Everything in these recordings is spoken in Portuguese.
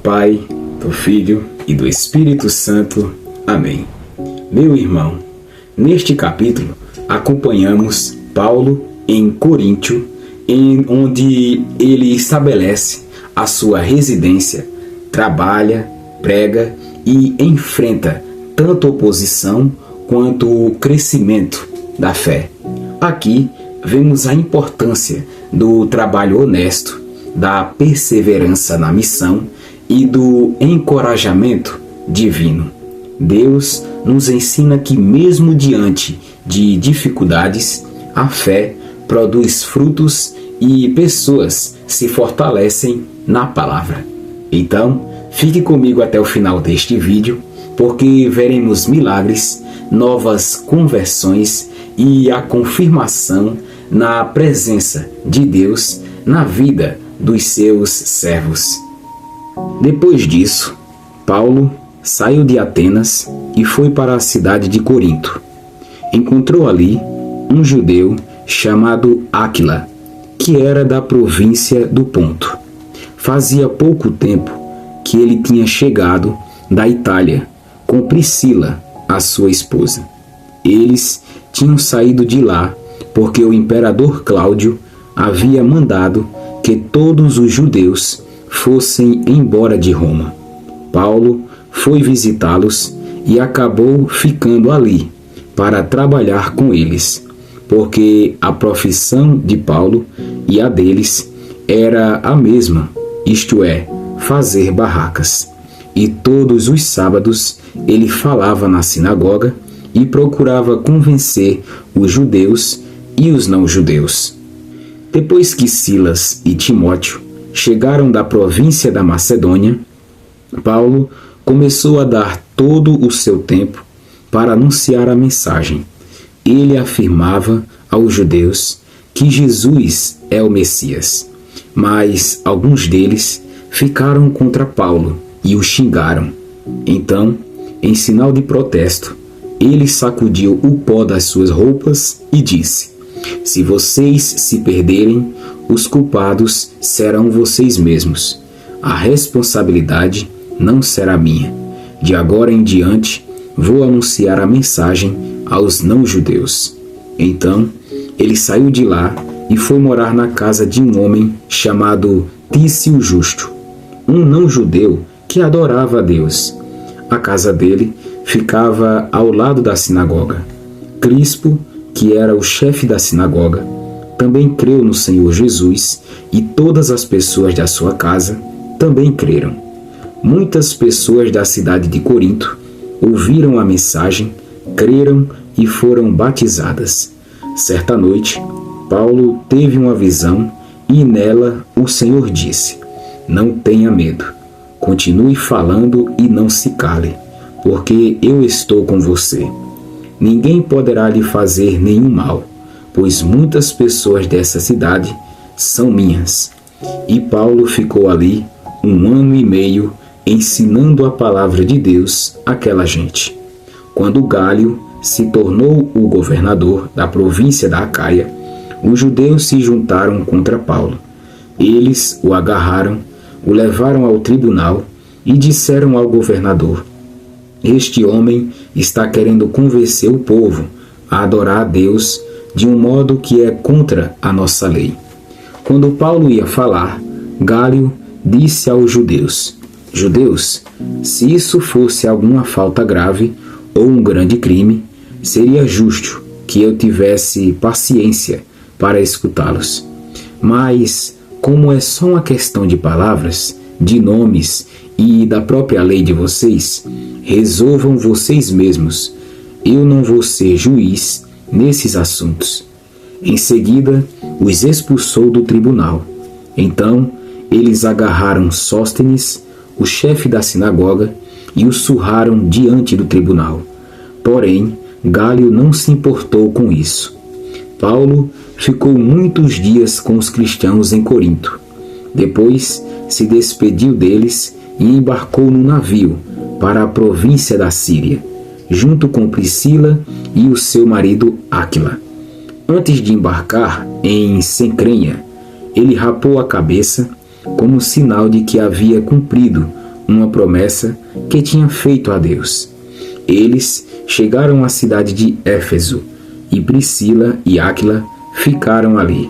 Pai, do Filho e do Espírito Santo. Amém. Meu irmão, neste capítulo acompanhamos Paulo em Coríntio, onde ele estabelece a sua residência, trabalha, prega e enfrenta tanto oposição quanto o crescimento da fé. Aqui vemos a importância do trabalho honesto, da perseverança na missão e do encorajamento divino. Deus nos ensina que mesmo diante de dificuldades, a fé produz frutos e pessoas se fortalecem na palavra. Então, fique comigo até o final deste vídeo, porque veremos milagres, novas conversões e a confirmação na presença de Deus na vida dos seus servos. Depois disso, Paulo saiu de Atenas e foi para a cidade de Corinto. Encontrou ali um judeu chamado Áquila, que era da província do Ponto. Fazia pouco tempo que ele tinha chegado da Itália com Priscila, a sua esposa. Eles tinham saído de lá porque o imperador Cláudio havia mandado que todos os judeus fossem embora de Roma. Paulo foi visitá-los e acabou ficando ali para trabalhar com eles, porque a profissão de Paulo e a deles era a mesma, isto é, fazer barracas. E todos os sábados ele falava na sinagoga e procurava convencer os judeus e os não-judeus. Depois que Silas e Timóteo chegaram da província da Macedônia, Paulo começou a dar todo o seu tempo para anunciar a mensagem. Ele afirmava aos judeus que Jesus é o Messias, mas alguns deles ficaram contra Paulo e o xingaram. Então, em sinal de protesto, ele sacudiu o pó das suas roupas e disse: "Se vocês se perderem, os culpados serão vocês mesmos. A responsabilidade não será minha. De agora em diante, vou anunciar a mensagem aos não-judeus." Então, ele saiu de lá e foi morar na casa de um homem chamado Tício Justo, um não-judeu que adorava a Deus. A casa dele ficava ao lado da sinagoga. Crispo, que era o chefe da sinagoga, também creu no Senhor Jesus, e todas as pessoas da sua casa também creram. Muitas pessoas da cidade de Corinto ouviram a mensagem, creram e foram batizadas. Certa noite, Paulo teve uma visão e nela o Senhor disse: "Não tenha medo, continue falando e não se cale, porque eu estou com você. Ninguém poderá lhe fazer nenhum mal, pois muitas pessoas dessa cidade são minhas." E Paulo ficou ali 1 ano e meio ensinando a palavra de Deus àquela gente. Quando Gálio se tornou o governador da província da Acaia, os judeus se juntaram contra Paulo. Eles o agarraram, o levaram ao tribunal e disseram ao governador: "Este homem está querendo convencer o povo a adorar a Deus de um modo que é contra a nossa lei." Quando Paulo ia falar, Gálio disse aos judeus: "Judeus, se isso fosse alguma falta grave ou um grande crime, seria justo que eu tivesse paciência para escutá-los. Mas, como é só uma questão de palavras, de nomes e da própria lei de vocês, resolvam vocês mesmos. Eu não vou ser juiz nesses assuntos." Em seguida, os expulsou do tribunal. Então, eles agarraram Sóstenes, o chefe da sinagoga, e o surraram diante do tribunal. Porém, Gálio não se importou com isso. Paulo ficou muitos dias com os cristãos em Corinto. Depois, se despediu deles e embarcou no navio para a província da Síria, junto com Priscila e o seu marido Áquila. Antes de embarcar em Cencrenha, ele rapou a cabeça como sinal de que havia cumprido uma promessa que tinha feito a Deus. Eles chegaram à cidade de Éfeso e Priscila e Áquila ficaram ali.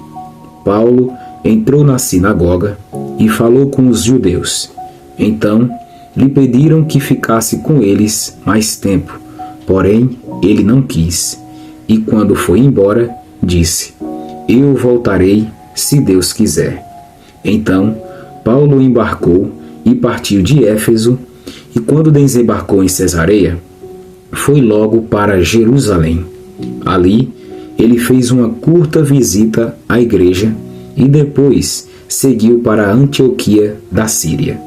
Paulo entrou na sinagoga e falou com os judeus. Então lhe pediram que ficasse com eles mais tempo, porém ele não quis. E quando foi embora, disse: Eu voltarei se Deus quiser. Então Paulo embarcou e partiu de Éfeso, e quando desembarcou em Cesareia, foi logo para Jerusalém. Ali ele fez uma curta visita à igreja e depois seguiu para Antioquia da Síria.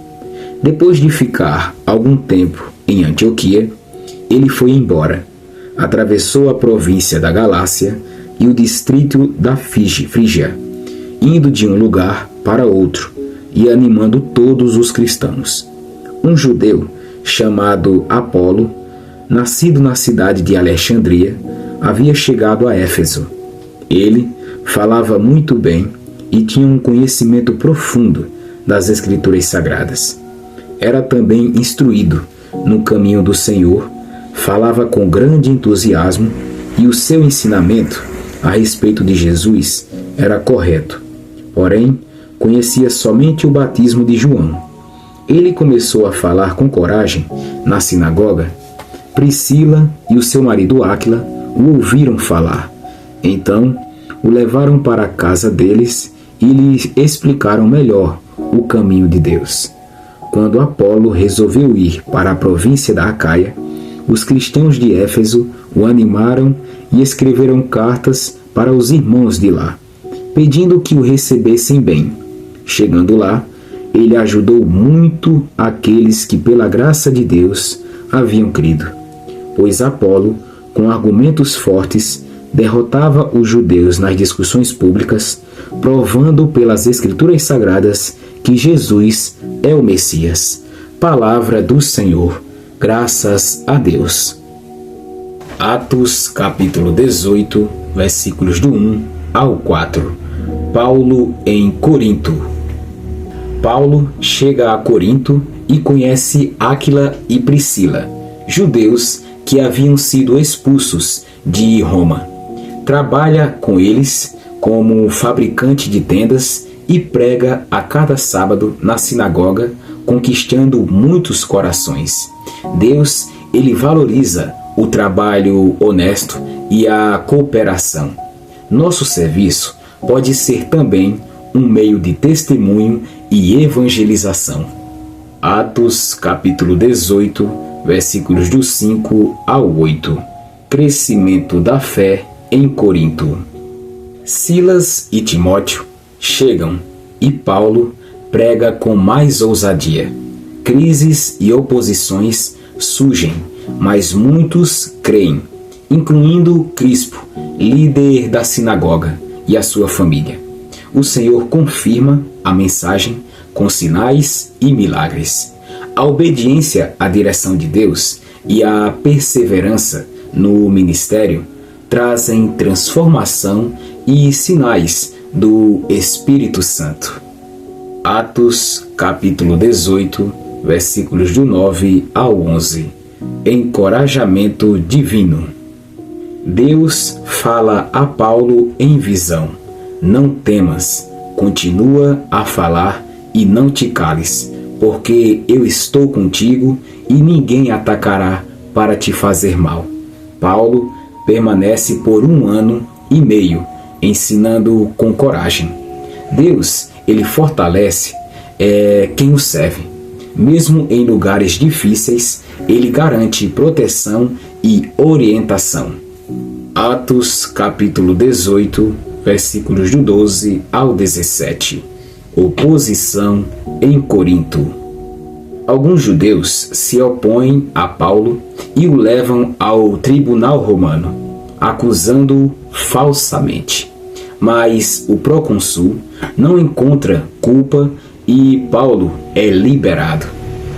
Depois de ficar algum tempo em Antioquia, ele foi embora, atravessou a província da Galácia e o distrito da Frígia, indo de um lugar para outro e animando todos os cristãos. Um judeu chamado Apolo, nascido na cidade de Alexandria, havia chegado a Éfeso. Ele falava muito bem e tinha um conhecimento profundo das Escrituras Sagradas. Era também instruído no caminho do Senhor, falava com grande entusiasmo e o seu ensinamento a respeito de Jesus era correto. Porém, conhecia somente o batismo de João. Ele começou a falar com coragem na sinagoga. Priscila e o seu marido Áquila o ouviram falar. Então, o levaram para a casa deles e lhe explicaram melhor o caminho de Deus. Quando Apolo resolveu ir para a província da Acaia, os cristãos de Éfeso o animaram e escreveram cartas para os irmãos de lá, pedindo que o recebessem bem. Chegando lá, ele ajudou muito aqueles que pela graça de Deus haviam crido, pois Apolo, com argumentos fortes, derrotava os judeus nas discussões públicas, provando pelas Escrituras Sagradas que Jesus é o Messias. Palavra do Senhor. Graças a Deus. Atos capítulo 18, versículos do 1 ao 4. Paulo em Corinto. Paulo chega a Corinto e conhece Áquila e Priscila, judeus que haviam sido expulsos de Roma. Trabalha com eles como fabricante de tendas e prega a cada sábado na sinagoga, conquistando muitos corações. Deus, ele valoriza o trabalho honesto e a cooperação. Nosso serviço pode ser também um meio de testemunho e evangelização. Atos capítulo 18, versículos do 5 ao 8. Crescimento da fé em Corinto. Silas e Timóteo chegam e Paulo prega com mais ousadia. Crises e oposições surgem, mas muitos creem, incluindo Crispo, líder da sinagoga, e a sua família. O Senhor confirma a mensagem com sinais e milagres. A obediência à direção de Deus e a perseverança no ministério trazem transformação e sinais do Espírito Santo. Atos capítulo 18, versículos do 9 ao 11. Encorajamento divino. Deus fala a Paulo em visão. Não temas, continua a falar e não te cales, porque eu estou contigo e ninguém atacará para te fazer mal. Paulo permanece por 1 ano e meio, ensinando com coragem. Deus, ele fortalece quem o serve. Mesmo em lugares difíceis, ele garante proteção e orientação. Atos capítulo 18, versículos do 12 ao 17. Oposição em Corinto. Alguns judeus se opõem a Paulo e o levam ao tribunal romano, acusando-o falsamente. Mas o procônsul não encontra culpa e Paulo é liberado.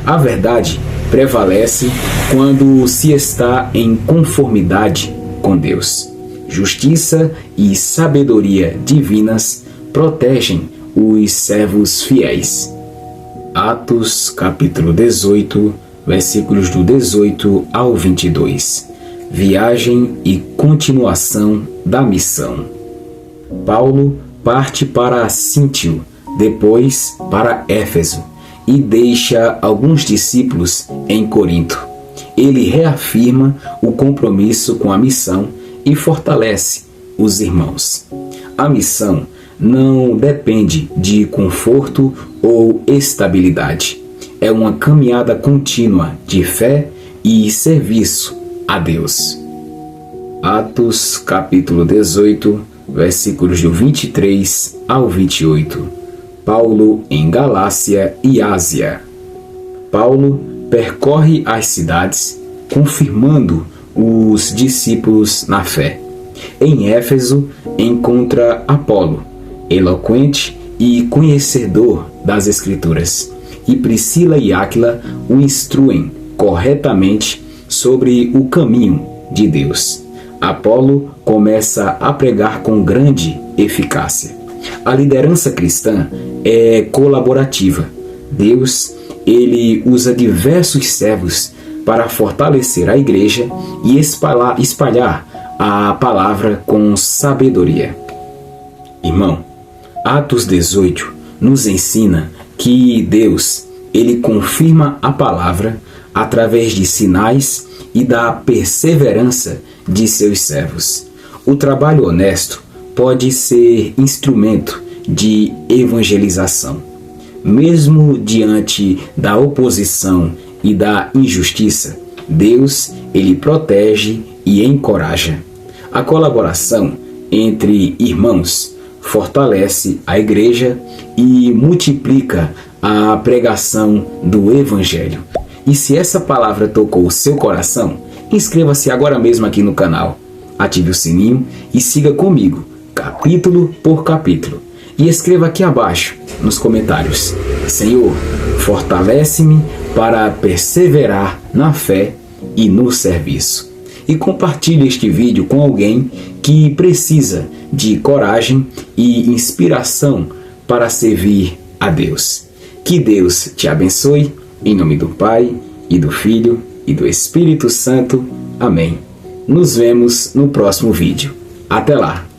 A verdade prevalece quando se está em conformidade com Deus. Justiça e sabedoria divinas protegem os servos fiéis. Atos capítulo 18, versículos do 18 ao 22. Viagem e continuação da missão. Paulo parte para Síntio, depois para Éfeso, e deixa alguns discípulos em Corinto. Ele reafirma o compromisso com a missão e fortalece os irmãos. A missão não depende de conforto ou estabilidade. É uma caminhada contínua de fé e serviço a Deus. Atos capítulo 18, versículos do 23 ao 28. Paulo em Galácia e Ásia. Paulo percorre as cidades, confirmando os discípulos na fé. Em Éfeso, encontra Apolo, eloquente e conhecedor das Escrituras, e Priscila e Áquila o instruem corretamente sobre o caminho de Deus. Apolo começa a pregar com grande eficácia. A liderança cristã é colaborativa. Deus, ele usa diversos servos para fortalecer a igreja e espalhar a palavra com sabedoria. Irmão, Atos 18 nos ensina que Deus, ele confirma a palavra através de sinais e da perseverança de seus servos. O trabalho honesto pode ser instrumento de evangelização. Mesmo diante da oposição e da injustiça, Deus, ele protege e encoraja. A colaboração entre irmãos fortalece a igreja e multiplica a pregação do Evangelho. E se essa palavra tocou o seu coração, inscreva-se agora mesmo aqui no canal, ative o sininho e siga comigo, capítulo por capítulo. E escreva aqui abaixo, nos comentários: Senhor, fortalece-me para perseverar na fé e no serviço. E compartilhe este vídeo com alguém que precisa de coragem e inspiração para servir a Deus. Que Deus te abençoe, em nome do Pai, e do Filho, e do Espírito Santo. Amém. Nos vemos no próximo vídeo. Até lá!